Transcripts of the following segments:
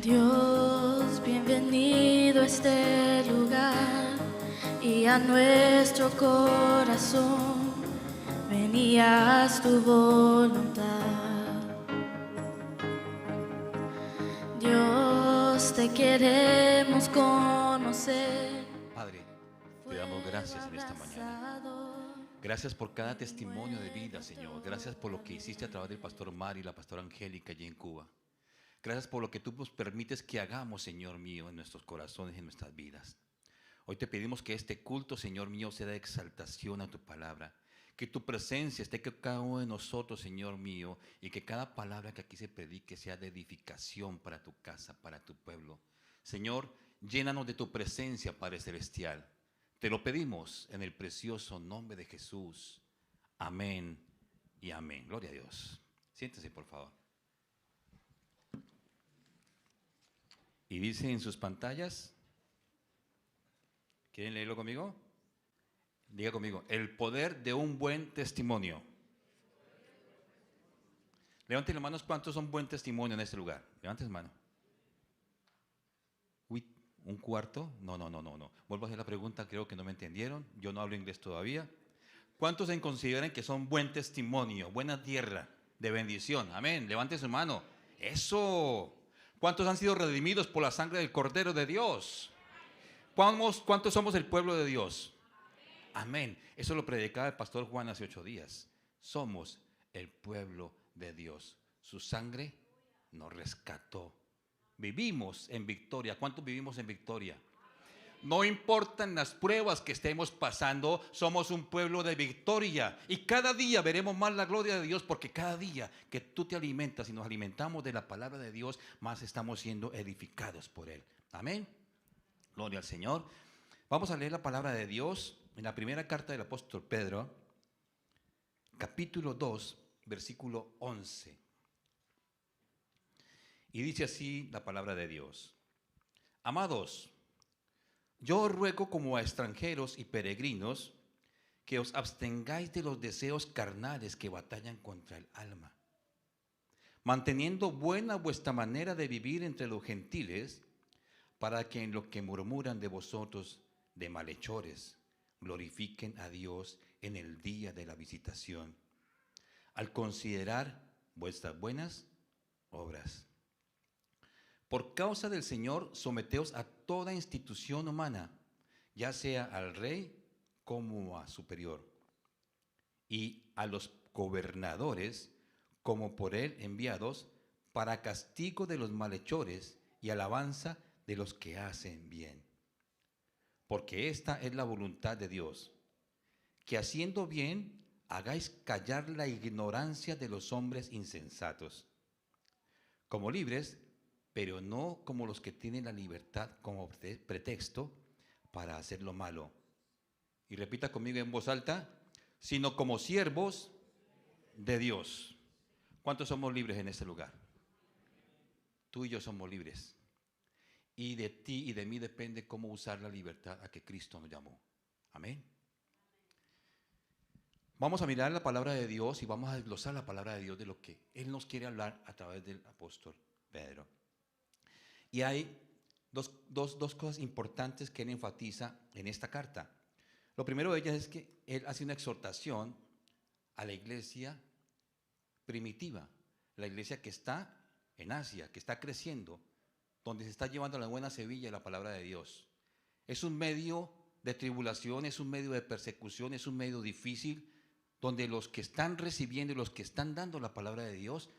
Dios, bienvenido a este lugar y a nuestro corazón. Ven y haz tu voluntad. Dios, te queremos conocer. Padre, te damos gracias en esta mañana. Gracias por cada testimonio de vida, Señor. Gracias por lo que hiciste a través del pastor Mari y la pastora Angélica allí en Cuba. Gracias por lo que tú nos permites que hagamos, Señor mío, en nuestros corazones y en nuestras vidas. Hoy te pedimos que este culto, Señor mío, sea de exaltación a tu palabra. Que tu presencia esté con cada uno de nosotros, Señor mío, y que cada palabra que aquí se predique sea de edificación para tu casa, para tu pueblo. Señor, llénanos de tu presencia, Padre Celestial. Te lo pedimos en el precioso nombre de Jesús. Amén y amén. Gloria a Dios. Siéntese, por favor. Y dice en sus pantallas, ¿quieren leerlo conmigo? Diga conmigo, el poder de un buen testimonio. Levanten las manos, ¿cuántos son buen testimonio en este lugar? Levanten las manos. Uy, ¿un cuarto? No. Vuelvo a hacer la pregunta, creo que no me entendieron. Yo no hablo inglés todavía. ¿Cuántos se consideran que son buen testimonio, buena tierra de bendición? Amén, levanten su mano. Eso. ¿Cuántos han sido redimidos por la sangre del Cordero de Dios? ¿Cuántos somos el pueblo de Dios? Amén. Eso lo predicaba el pastor Juan hace 8 días. Somos el pueblo de Dios. Su sangre nos rescató. Vivimos en victoria. ¿Cuántos vivimos en victoria? No importan las pruebas que estemos pasando, somos un pueblo de victoria. Y cada día veremos más la gloria de Dios, porque cada día que tú te alimentas y nos alimentamos de la palabra de Dios, más estamos siendo edificados por Él. Amén. Gloria al Señor. Vamos a leer la palabra de Dios en la primera carta del apóstol Pedro, capítulo 2, versículo 11. Y dice así la palabra de Dios. Amados, yo os ruego como a extranjeros y peregrinos que os abstengáis de los deseos carnales que batallan contra el alma, manteniendo buena vuestra manera de vivir entre los gentiles, para que en lo que murmuran de vosotros de malhechores, glorifiquen a Dios en el día de la visitación, al considerar vuestras buenas obras. Por causa del Señor, someteos a toda institución humana, ya sea al rey como a superior, y a los gobernadores como por él enviados, para castigo de los malhechores y alabanza de los que hacen bien. Porque esta es la voluntad de Dios, que haciendo bien hagáis callar la ignorancia de los hombres insensatos, como libres, pero no como los que tienen la libertad como pretexto para hacer lo malo. Y repita conmigo en voz alta, sino como siervos de Dios. ¿Cuántos somos libres en este lugar? Tú y yo somos libres. Y de ti y de mí depende cómo usar la libertad a que Cristo nos llamó. Amén. Vamos a mirar la palabra de Dios y vamos a desglosar la palabra de Dios de lo que Él nos quiere hablar a través del apóstol Pedro. Y hay dos cosas importantes que Él enfatiza en esta carta. Lo primero de ellas es que Él hace una exhortación a la iglesia primitiva, la iglesia que está en Asia, que está creciendo, donde se está llevando la buena semilla de la palabra de Dios. Es un medio de tribulación, es un medio de persecución, es un medio difícil, donde los que están recibiendo y los que están dando la palabra de Dios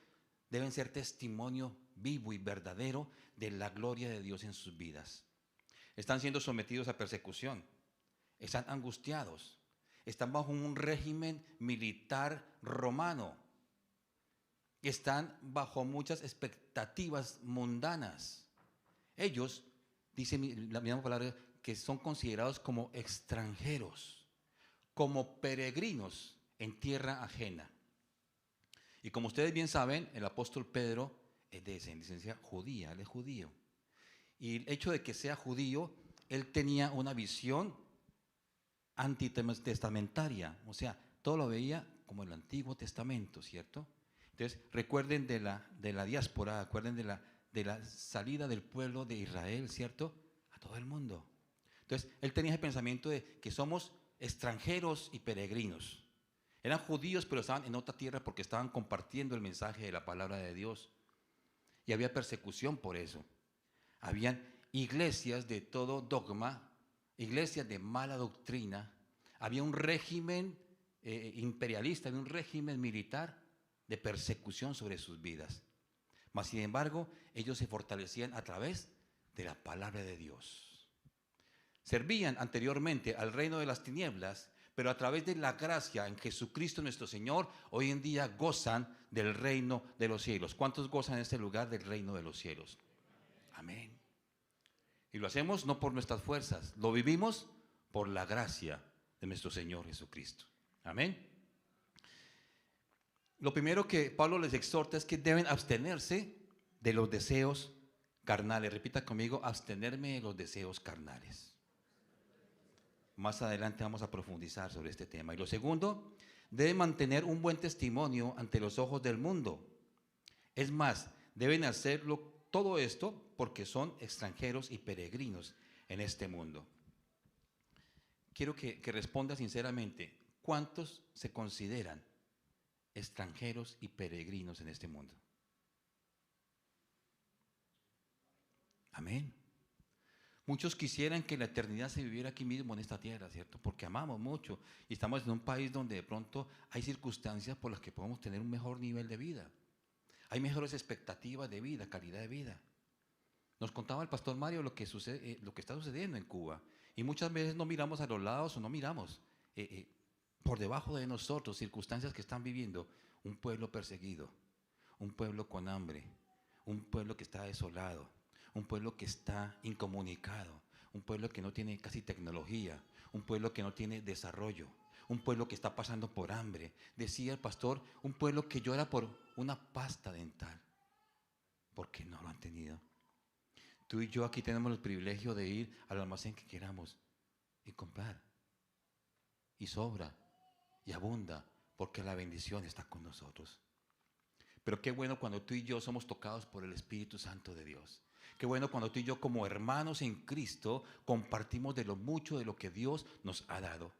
deben ser testimonio vivo y verdadero de la gloria de Dios en sus vidas. Están siendo sometidos a persecución, están angustiados, están bajo un régimen militar romano, están bajo muchas expectativas mundanas. Ellos, dice la misma palabra, que son considerados como extranjeros, como peregrinos en tierra ajena. Y como ustedes bien saben, el apóstol Pedro es de descendencia judía, él es judío. Y el hecho de que sea judío, él tenía una visión antitestamentaria, o sea, todo lo veía como el Antiguo Testamento, ¿cierto? Entonces, recuerden de la diáspora, recuerden de la salida del pueblo de Israel, ¿cierto? A todo el mundo. Entonces, él tenía ese pensamiento de que somos extranjeros y peregrinos. Eran judíos, pero estaban en otra tierra porque estaban compartiendo el mensaje de la palabra de Dios. Y había persecución por eso. Habían iglesias de todo dogma, iglesias de mala doctrina. Había un régimen imperialista, había un régimen militar de persecución sobre sus vidas. Mas, sin embargo, ellos se fortalecían a través de la palabra de Dios. Servían anteriormente al reino de las tinieblas, pero a través de la gracia en Jesucristo nuestro Señor, hoy en día gozan del reino de los cielos. ¿Cuántos gozan en este lugar del reino de los cielos? Amén. Y lo hacemos no por nuestras fuerzas, lo vivimos por la gracia de nuestro Señor Jesucristo. Amén. Lo primero que Pablo les exhorta es que deben abstenerse de los deseos carnales. Repita conmigo, abstenerme de los deseos carnales. Más adelante vamos a profundizar sobre este tema. Y lo segundo, deben mantener un buen testimonio ante los ojos del mundo. Es más, deben hacerlo todo esto porque son extranjeros y peregrinos en este mundo. Quiero que responda sinceramente, ¿cuántos se consideran extranjeros y peregrinos en este mundo? Amén. Muchos quisieran que la eternidad se viviera aquí mismo en esta tierra, ¿cierto? Porque amamos mucho y estamos en un país donde de pronto hay circunstancias por las que podemos tener un mejor nivel de vida. Hay mejores expectativas de vida, calidad de vida. Nos contaba el pastor Mario lo que está sucediendo en Cuba. Y muchas veces no miramos a los lados o no miramos por debajo de nosotros circunstancias que están viviendo un pueblo perseguido, un pueblo con hambre, un pueblo que está desolado, un pueblo que está incomunicado, un pueblo que no tiene casi tecnología, un pueblo que no tiene desarrollo, un pueblo que está pasando por hambre. Decía el pastor, un pueblo que llora por una pasta dental, porque no lo han tenido. Tú y yo aquí tenemos el privilegio de ir al almacén que queramos y comprar. Y sobra, y abunda, porque la bendición está con nosotros. Pero qué bueno cuando tú y yo somos tocados por el Espíritu Santo de Dios. Qué bueno cuando tú y yo como hermanos en Cristo compartimos de lo mucho de lo que Dios nos ha dado.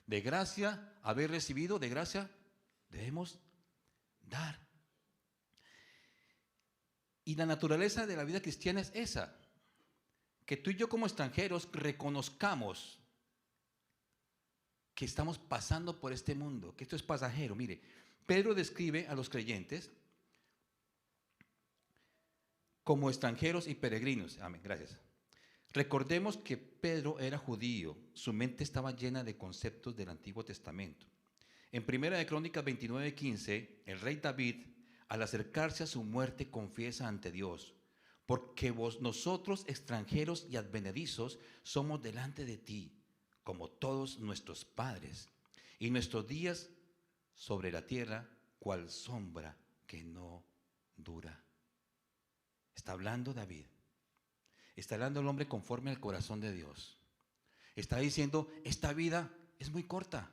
De gracia haber recibido, de gracia debemos dar. Y la naturaleza de la vida cristiana es esa, que tú y yo como extranjeros reconozcamos que estamos pasando por este mundo, que esto es pasajero. Mire, Pedro describe a los creyentes como extranjeros y peregrinos. Amén, gracias. Recordemos que Pedro era judío, su mente estaba llena de conceptos del Antiguo Testamento. En 1 de Crónicas 29:15, el rey David, al acercarse a su muerte, confiesa ante Dios: porque nosotros extranjeros y advenedizos somos delante de ti, como todos nuestros padres, y nuestros días sobre la tierra, cual sombra que no dura. Está hablando David. Está hablando el hombre conforme al corazón de Dios. Está diciendo, esta vida es muy corta.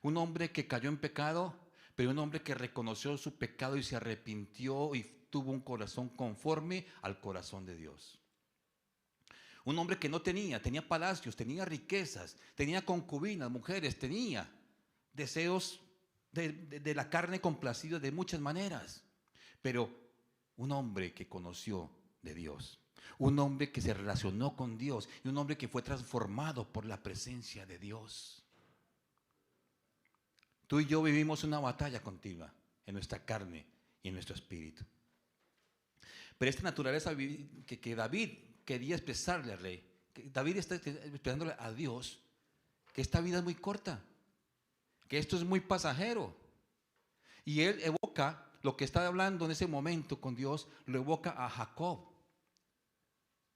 Un hombre que cayó en pecado, pero un hombre que reconoció su pecado y se arrepintió y tuvo un corazón conforme al corazón de Dios. Un hombre que no tenía palacios, tenía riquezas, tenía concubinas, mujeres, tenía deseos de la carne complacidos de muchas maneras. Pero un hombre que conoció de Dios, un hombre que se relacionó con Dios y un hombre que fue transformado por la presencia de Dios. Tú y yo vivimos una batalla continua en nuestra carne y en nuestro espíritu. Pero esta naturaleza que David quería expresarle al rey, que David está expresándole a Dios que esta vida es muy corta, que esto es muy pasajero. Y él evoca lo que está hablando en ese momento con Dios, lo evoca a Jacob.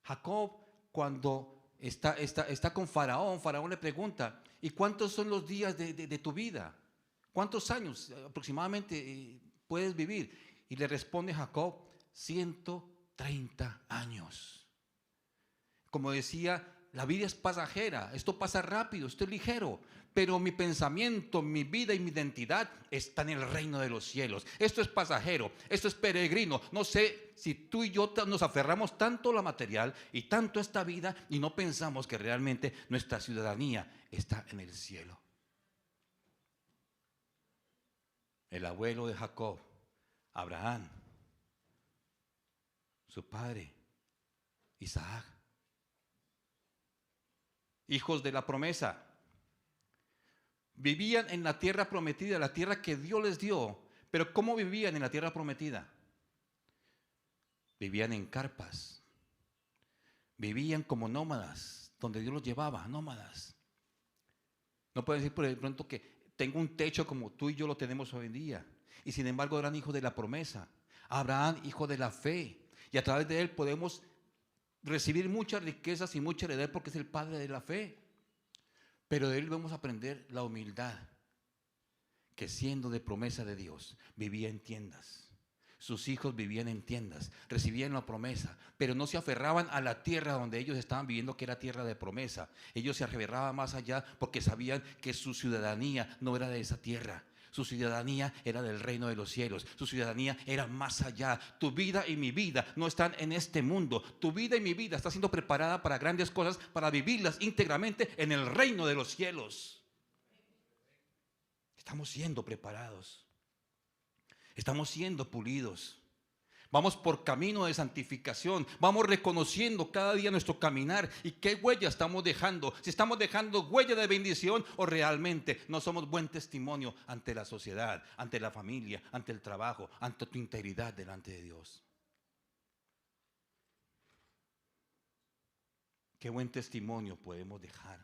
Jacob, cuando está con Faraón, Faraón le pregunta, ¿y cuántos son los días de tu vida? ¿Cuántos años aproximadamente puedes vivir? Y le responde Jacob, 130 años. Como decía La vida es pasajera, esto pasa rápido, esto es ligero, pero mi pensamiento, mi vida y mi identidad está en el reino de los cielos. Esto es pasajero, esto es peregrino. No sé si tú y yo nos aferramos tanto a la material y tanto a esta vida y no pensamos que realmente nuestra ciudadanía está en el cielo. El abuelo de Jacob, Abraham, su padre, Isaac, hijos de la promesa, vivían en la tierra prometida, la tierra que Dios les dio. Pero ¿cómo vivían en la tierra prometida? Vivían en carpas, vivían como nómadas, donde Dios los llevaba, nómadas. No pueden decir por de pronto que tengo un techo como tú y yo lo tenemos hoy en día. Y sin embargo eran hijos de la promesa. Abraham, hijo de la fe. Y a través de él podemos recibir muchas riquezas y mucha heredad porque es el padre de la fe. Pero de él vamos a aprender la humildad, que siendo de promesa de Dios, vivía en tiendas. Sus hijos vivían en tiendas, recibían la promesa, pero no se aferraban a la tierra donde ellos estaban viviendo, que era tierra de promesa. Ellos se aferraban más allá porque sabían que su ciudadanía no era de esa tierra. Su ciudadanía era del reino de los cielos. Su ciudadanía era más allá. Tu vida y mi vida no están en este mundo. Tu vida y mi vida está siendo preparada para grandes cosas, para vivirlas íntegramente en el reino de los cielos. Estamos siendo preparados. Estamos siendo pulidos. Vamos por camino de santificación. Vamos reconociendo cada día nuestro caminar y qué huella estamos dejando. Si estamos dejando huella de bendición o realmente no somos buen testimonio ante la sociedad, ante la familia, ante el trabajo, ante tu integridad delante de Dios. Qué buen testimonio podemos dejar.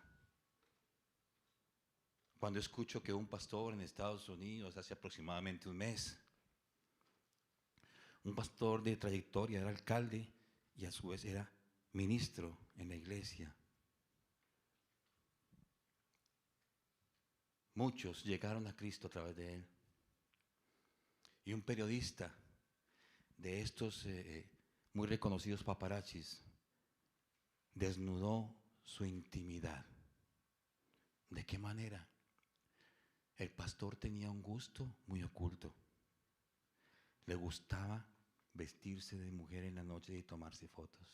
Cuando escucho que un pastor en Estados Unidos hace aproximadamente un mes, un pastor de trayectoria, era alcalde y a su vez era ministro en la iglesia. Muchos llegaron a Cristo a través de él. Y un periodista de estos muy reconocidos paparazzis desnudó su intimidad. ¿De qué manera? El pastor tenía un gusto muy oculto. Le gustaba vestirse de mujer en la noche y tomarse fotos.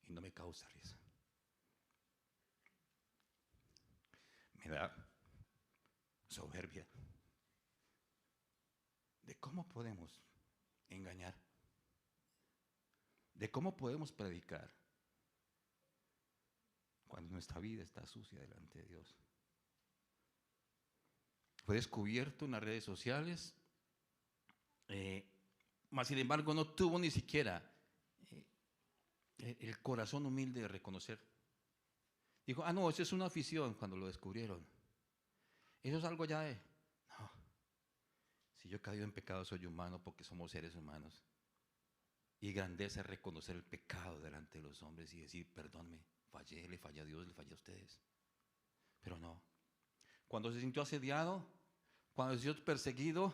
Y no me causa risa. Me da soberbia de cómo podemos engañar, de cómo podemos predicar cuando nuestra vida está sucia delante de Dios. Fue descubierto en las redes sociales, mas sin embargo no tuvo ni siquiera el corazón humilde de reconocer. Dijo, no, eso es una afición. Cuando lo descubrieron, eso es algo ya de, no, si yo he caído en pecado soy humano porque somos seres humanos. Y grandeza es reconocer el pecado delante de los hombres y decir, perdónme, fallé, le fallé a Dios, le fallé a ustedes. Pero no, cuando se sintió asediado, cuando se sintió perseguido,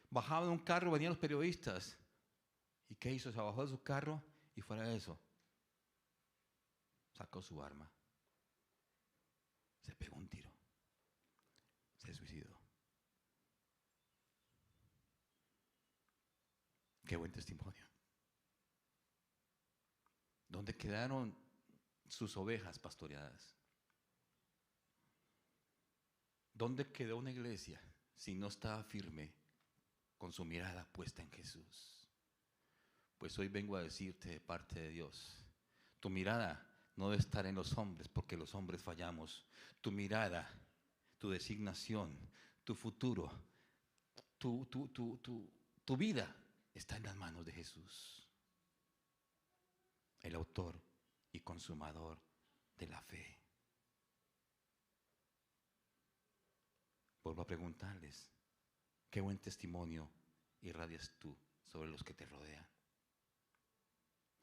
bajaba de un carro, venían los periodistas. ¿Y qué hizo? Se bajó de su carro y fuera de eso, sacó su arma, se pegó un tiro, se suicidó. Qué buen testimonio. ¿Dónde quedaron sus ovejas pastoreadas? ¿Dónde quedó una iglesia si no estaba firme con su mirada puesta en Jesús? Pues hoy vengo a decirte de parte de Dios, tu mirada no debe estar en los hombres porque los hombres fallamos. Tu mirada, tu designación, tu futuro, tu vida está en las manos de Jesús, el autor y consumador de la fe. Vuelvo a preguntarles, ¿qué buen testimonio irradias tú sobre los que te rodean?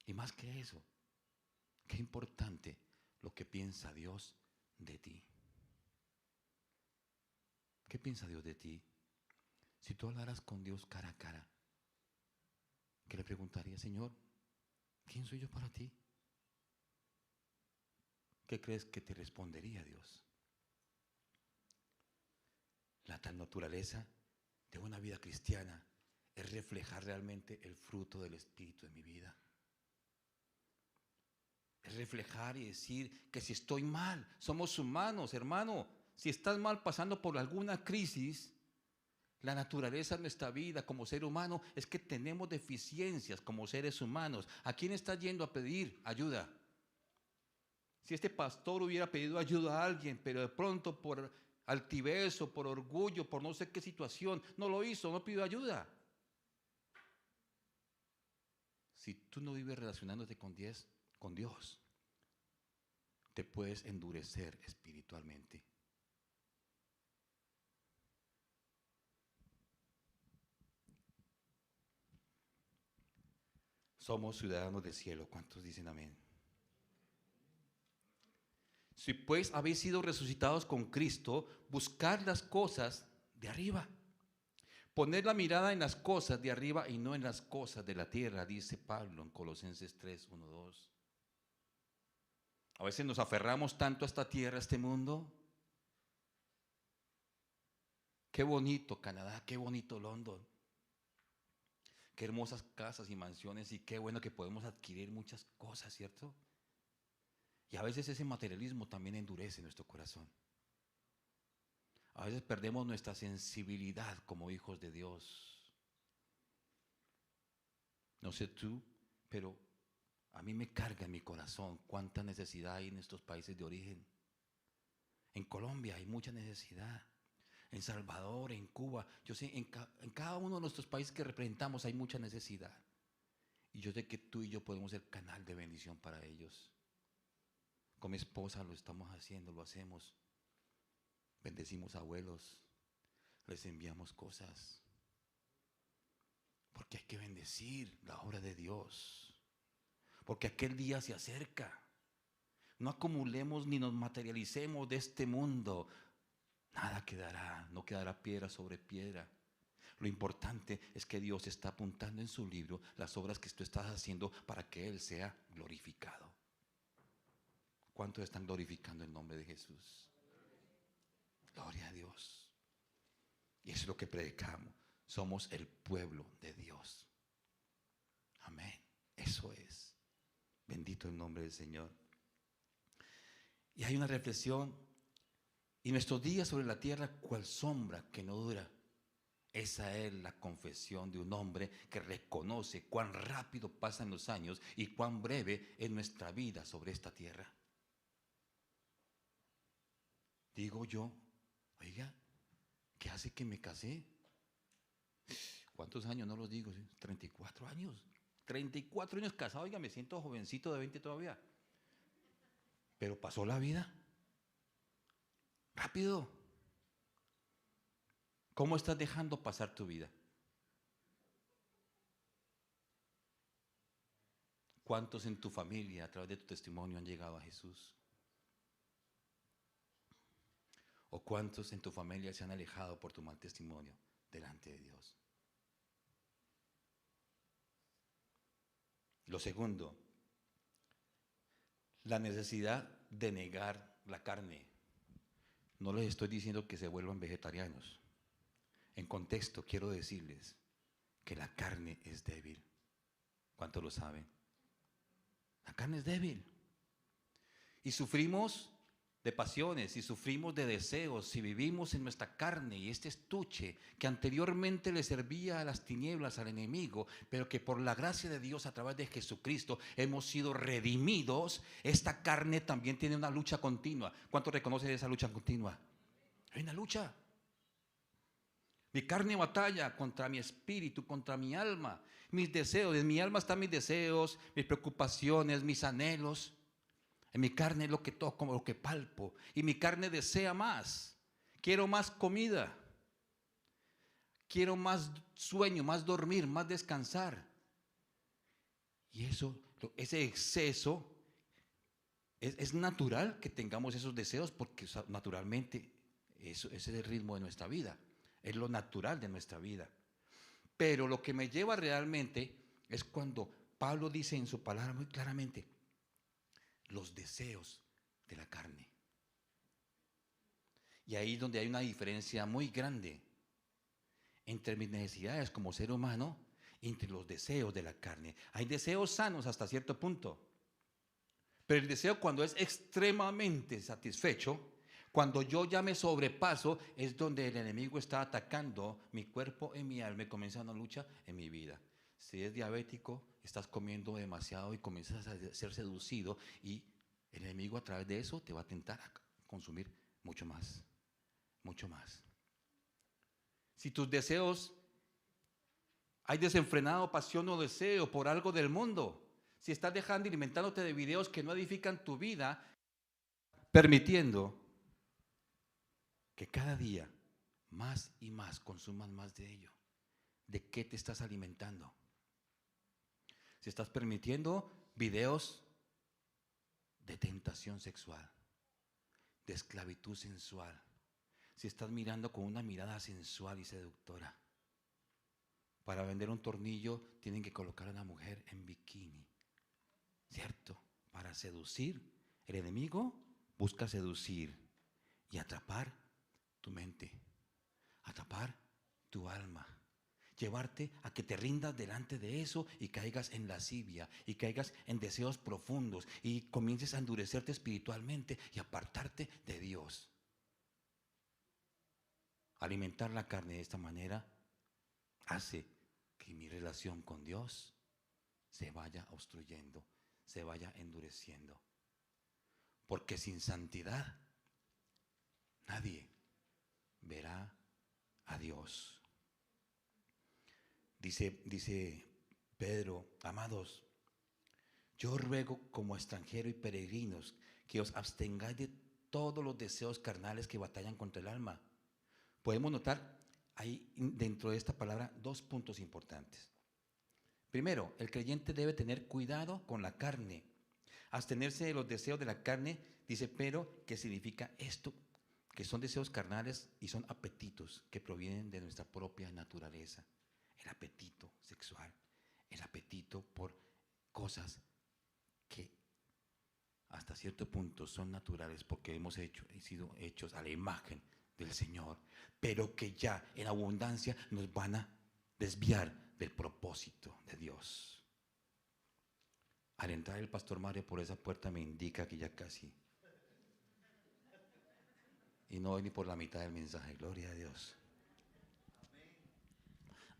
Y más que eso, qué importante lo que piensa Dios de ti. ¿Qué piensa Dios de ti? Si tú hablaras con Dios cara a cara, ¿qué le preguntarías, Señor? ¿quién soy yo para ti? ¿Qué crees que te respondería Dios? La tal naturaleza de una vida cristiana es reflejar realmente el fruto del Espíritu en mi vida. Es reflejar y decir que si estoy mal, somos humanos, hermano. Si estás mal pasando por alguna crisis, la naturaleza de nuestra vida como ser humano es que tenemos deficiencias como seres humanos. ¿A quién estás yendo a pedir ayuda? Si este pastor hubiera pedido ayuda a alguien, pero de pronto por altivez o por orgullo, por no sé qué situación, no lo hizo, no pidió ayuda. Si tú no vives relacionándote con Dios, te puedes endurecer espiritualmente. Somos ciudadanos del cielo. ¿Cuántos dicen amén? Si pues habéis sido resucitados con Cristo, buscad las cosas de arriba. Poned la mirada en las cosas de arriba y no en las cosas de la tierra, dice Pablo en Colosenses 3, 1, 2. A veces nos aferramos tanto a esta tierra, a este mundo. Qué bonito Canadá, qué bonito London. Qué hermosas casas y mansiones y qué bueno que podemos adquirir muchas cosas, ¿cierto? Y a veces ese materialismo también endurece nuestro corazón. A veces perdemos nuestra sensibilidad como hijos de Dios. No sé tú, pero a mí me carga en mi corazón cuánta necesidad hay en estos países de origen. En Colombia hay mucha necesidad. En Salvador, en Cuba. Yo sé, en cada uno de nuestros países que representamos hay mucha necesidad. Y yo sé que tú y yo podemos ser canal de bendición para ellos. Con mi esposa lo estamos haciendo, lo hacemos. Bendecimos abuelos, les enviamos cosas. Porque hay que bendecir la obra de Dios. Porque aquel día se acerca. No acumulemos ni nos materialicemos de este mundo. Nada quedará, no quedará piedra sobre piedra. Lo importante es que Dios está apuntando en su libro las obras que tú estás haciendo para que Él sea glorificado. ¿Cuántos están glorificando el nombre de Jesús? Gloria a Dios. Y eso es lo que predicamos. Somos el pueblo de Dios. Amén. Eso es. Bendito el nombre del Señor. Y hay una reflexión. Y nuestros días sobre la tierra, cual sombra que no dura. Esa es la confesión de un hombre que reconoce cuán rápido pasan los años y cuán breve es nuestra vida sobre esta tierra. Digo yo, oiga, ¿qué hace que me casé? ¿Cuántos años? No los digo, 34 años. 34 años casado, oiga, me siento jovencito de 20 todavía. Pero pasó la vida. Rápido. ¿Cómo estás dejando pasar tu vida? ¿Cuántos en tu familia, a través de tu testimonio, han llegado a Jesús? ¿O cuántos en tu familia se han alejado por tu mal testimonio delante de Dios? Lo segundo, la necesidad de negar la carne. No les estoy diciendo que se vuelvan vegetarianos. En contexto, quiero decirles que la carne es débil. ¿Cuántos lo saben? La carne es débil. Y sufrimos de pasiones, y sufrimos de deseos, si vivimos en nuestra carne y este estuche que anteriormente le servía a las tinieblas, al enemigo, pero que por la gracia de Dios a través de Jesucristo hemos sido redimidos, esta carne también tiene una lucha continua. ¿Cuántos reconocen esa lucha continua? Hay una lucha. Mi carne batalla contra mi espíritu, contra mi alma, mis deseos. En mi alma están mis deseos, mis preocupaciones, mis anhelos. En mi carne es lo que toco, lo que palpo. Y mi carne desea más. Quiero más comida. Quiero más sueño, más dormir, más descansar. Y ese exceso, es natural que tengamos esos deseos porque naturalmente ese es el ritmo de nuestra vida. Es lo natural de nuestra vida. Pero lo que me lleva realmente es cuando Pablo dice en su palabra muy claramente, los deseos de la carne. Y ahí es donde hay una diferencia muy grande entre mis necesidades como ser humano y entre los deseos de la carne. Hay deseos sanos hasta cierto punto, pero el deseo cuando es extremadamente satisfecho, cuando yo ya me sobrepaso, es donde el enemigo está atacando mi cuerpo y mi alma y comienza una lucha en mi vida. Si es diabético, estás comiendo demasiado y comienzas a ser seducido y el enemigo a través de eso te va a tentar a consumir mucho más, mucho más. Si tus deseos, hay desenfrenado pasión o deseo por algo del mundo, si estás dejando y alimentándote de videos que no edifican tu vida, permitiendo que cada día más y más consumas más de ello, ¿de qué te estás alimentando? Si estás permitiendo videos de tentación sexual, de esclavitud sensual, si estás mirando con una mirada sensual y seductora. Para vender un tornillo tienen que colocar a una mujer en bikini, ¿cierto? Para seducir. El enemigo busca seducir y atrapar tu mente, atrapar tu alma, llevarte a que te rindas delante de eso y caigas en lascivia y caigas en deseos profundos y comiences a endurecerte espiritualmente y apartarte de Dios. Alimentar la carne de esta manera hace que mi relación con Dios se vaya obstruyendo, se vaya endureciendo. Porque sin santidad nadie verá a Dios. Dice Pedro, amados, yo ruego como extranjero y peregrinos que os abstengáis de todos los deseos carnales que batallan contra el alma. Podemos notar ahí dentro de esta palabra dos puntos importantes. Primero, el creyente debe tener cuidado con la carne. Abstenerse de los deseos de la carne, dice Pedro, que significa esto, que son deseos carnales y son apetitos que provienen de nuestra propia naturaleza. El apetito sexual, el apetito por cosas que hasta cierto punto son naturales porque hemos sido hechos a la imagen del Señor, pero que ya en abundancia nos van a desviar del propósito de Dios. Al entrar el pastor Mario por esa puerta me indica que ya casi, y no voy ni por la mitad del mensaje, gloria a Dios.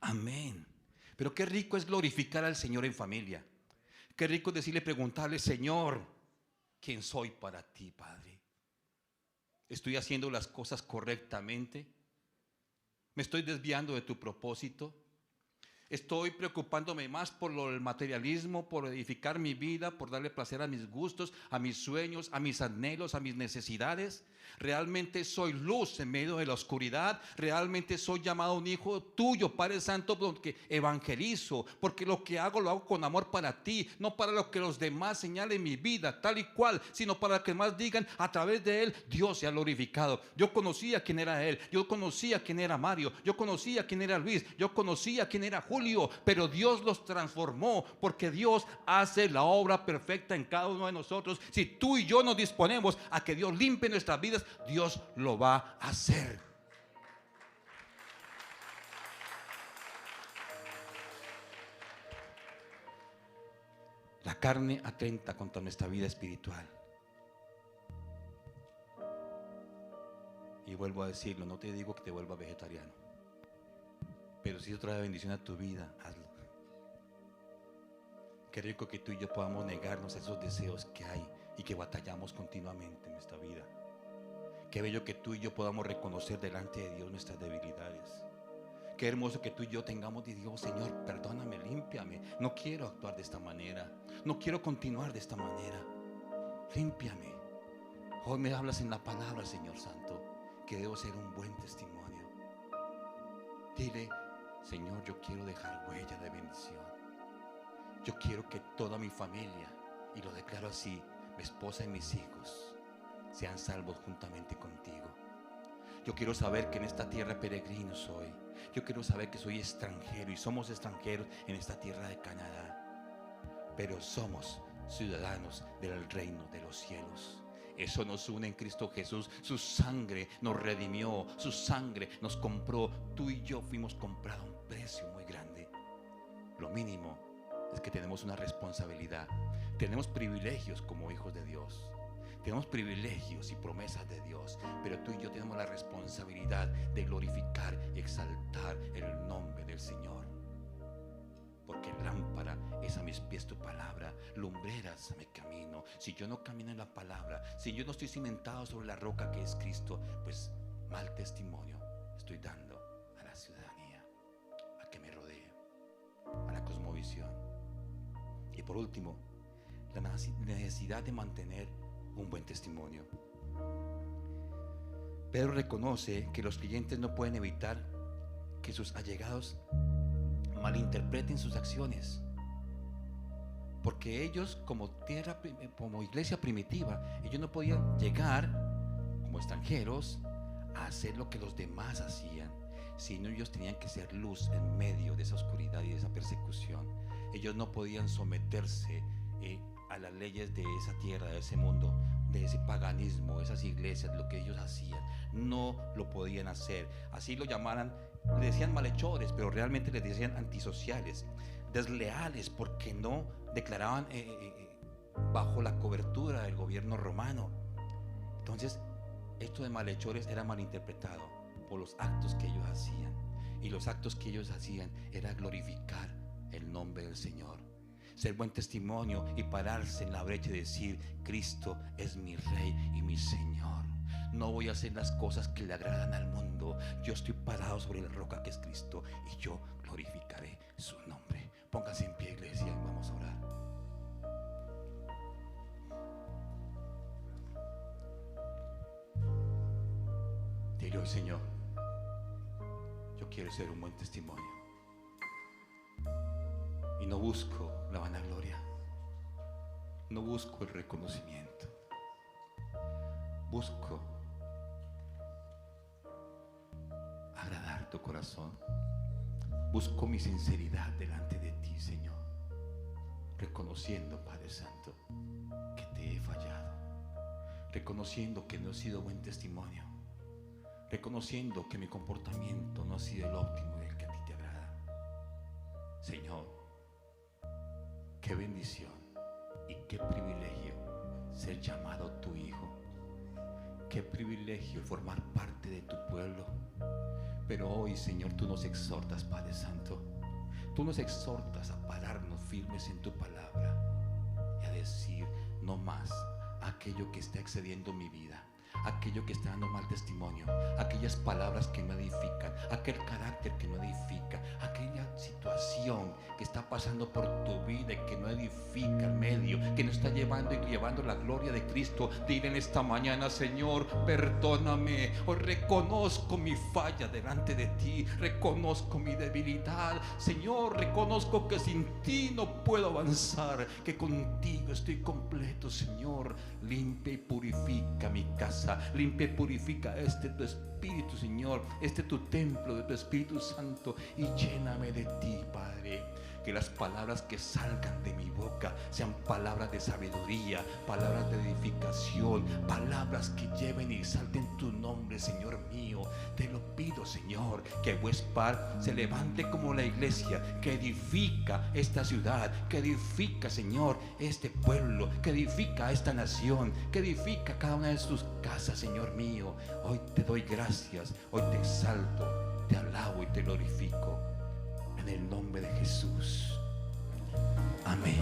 Amén. Pero qué rico es glorificar al Señor en familia. Qué rico es decirle, preguntarle, Señor, ¿quién soy para ti, Padre? ¿Estoy haciendo las cosas correctamente? ¿Me estoy desviando de tu propósito? ¿Estoy preocupándome más por el materialismo, por edificar mi vida, por darle placer a mis gustos, a mis sueños, a mis anhelos, a mis necesidades? ¿Realmente soy luz en medio de la oscuridad? ¿Realmente soy llamado un hijo tuyo, Padre Santo, porque evangelizo? Porque lo que hago lo hago con amor para ti, no para lo que los demás señalen mi vida, tal y cual, sino para que más digan, a través de él, Dios se ha glorificado. Yo conocía quién era él, yo conocía quién era Mario, yo conocía quién era Luis, yo conocía quién era Julio, pero Dios los transformó, porque Dios hace la obra perfecta en cada uno de nosotros. Si tú y yo nos disponemos a que Dios limpie nuestras vidas, Dios lo va a hacer. La carne atenta contra nuestra vida espiritual. Y vuelvo a decirlo, no te digo que te vuelvas vegetariano, pero si eso trae bendición a tu vida, hazlo. Qué rico que tú y yo podamos negarnos a esos deseos que hay y que batallamos continuamente en nuestra vida. Qué bello que tú y yo podamos reconocer delante de Dios nuestras debilidades. Qué hermoso que tú y yo tengamos y digo, Señor, perdóname, límpiame. No quiero actuar de esta manera. No quiero continuar de esta manera. Límpiame. Hoy me hablas en la palabra, Señor Santo, que debo ser un buen testimonio. Dile, Señor, yo quiero dejar huella de bendición. Yo quiero que toda mi familia, y lo declaro así, mi esposa y mis hijos, sean salvos juntamente contigo. Yo quiero saber que en esta tierra peregrino soy. Yo quiero saber que soy extranjero y somos extranjeros en esta tierra de Canadá. pero somos ciudadanos del reino de los cielos. Eso nos une en Cristo Jesús. Su sangre nos redimió, su sangre nos compró. Tú y yo fuimos comprados a un precio muy grande. Lo mínimo es que tenemos una responsabilidad. Tenemos privilegios como hijos de Dios. Tenemos privilegios y promesas de Dios, pero tú y yo tenemos la responsabilidad de glorificar y exaltar el nombre del Señor. Porque lámpara es a mis pies tu palabra, lumbreras a mi camino. Si yo no camino en la palabra, si yo no estoy cimentado sobre la roca que es Cristo, pues mal testimonio estoy dando a la ciudadanía, a que me rodee, a la cosmovisión. Y por último, la necesidad de mantener un buen testimonio. Pedro reconoce que los creyentes no pueden evitar que sus allegados malinterpreten sus acciones, porque ellos como iglesia primitiva, ellos no podían llegar como extranjeros a hacer lo que los demás hacían, sino ellos tenían que ser luz en medio de esa oscuridad y de esa persecución. Ellos no podían someterse a las leyes de esa tierra, de ese mundo, de ese paganismo, de esas iglesias. Lo que ellos hacían no lo podían hacer. Así lo llamaran, le decían malhechores, pero realmente les decían antisociales, desleales, porque no declaraban bajo la cobertura del gobierno romano. Entonces esto de malhechores era malinterpretado por los actos que ellos hacían, y los actos que ellos hacían era glorificar el nombre del Señor, ser buen testimonio y pararse en la brecha y decir: Cristo es mi Rey y mi Señor. No voy a hacer las cosas que le agradan al mundo. Yo estoy parado sobre la roca que es Cristo, y yo glorificaré su nombre. Pónganse en pie, iglesia, y vamos a orar. Dile hoy: Señor, yo quiero ser un buen testimonio, y no busco la vanagloria, no busco el reconocimiento, busco agradar tu corazón, busco mi sinceridad delante de ti, Señor, reconociendo, Padre Santo, que te he fallado, reconociendo que no he sido buen testimonio, reconociendo que mi comportamiento no ha sido el óptimo del que a ti te agrada. Señor, qué bendición y qué privilegio ser llamado tu hijo. Qué privilegio formar parte de tu pueblo. Pero hoy, Señor, tú nos exhortas, Padre Santo, tú nos exhortas a pararnos firmes en tu palabra y a decir no más aquello que está excediendo mi vida, aquello que está dando mal testimonio, aquellas palabras que no edifican, aquel carácter que no edifica, aquella situación que está pasando por tu vida y que no edifica al medio, que no está llevando la gloria de Cristo. Dile en esta mañana: Señor, perdóname. Hoy reconozco mi falla delante de ti, reconozco mi debilidad. Señor, reconozco que sin ti no puedo avanzar, que contigo estoy completo. Señor, limpia y purifica mi casa, limpia y purifica tu espíritu, Señor, tu templo de tu Espíritu Santo, y lléname de ti, Padre. Que las palabras que salgan de mi boca sean palabras de sabiduría, palabras de edificación, palabras que lleven y exalten tu nombre, Señor mío. Te lo pido, Señor, que Huespar se levante como la iglesia que edifica esta ciudad, que edifica, Señor, este pueblo, que edifica esta nación, que edifica cada una de sus casas, Señor mío. Hoy te doy gracias, hoy te exalto, te alabo y te glorifico. En el nombre de Jesús. Amén.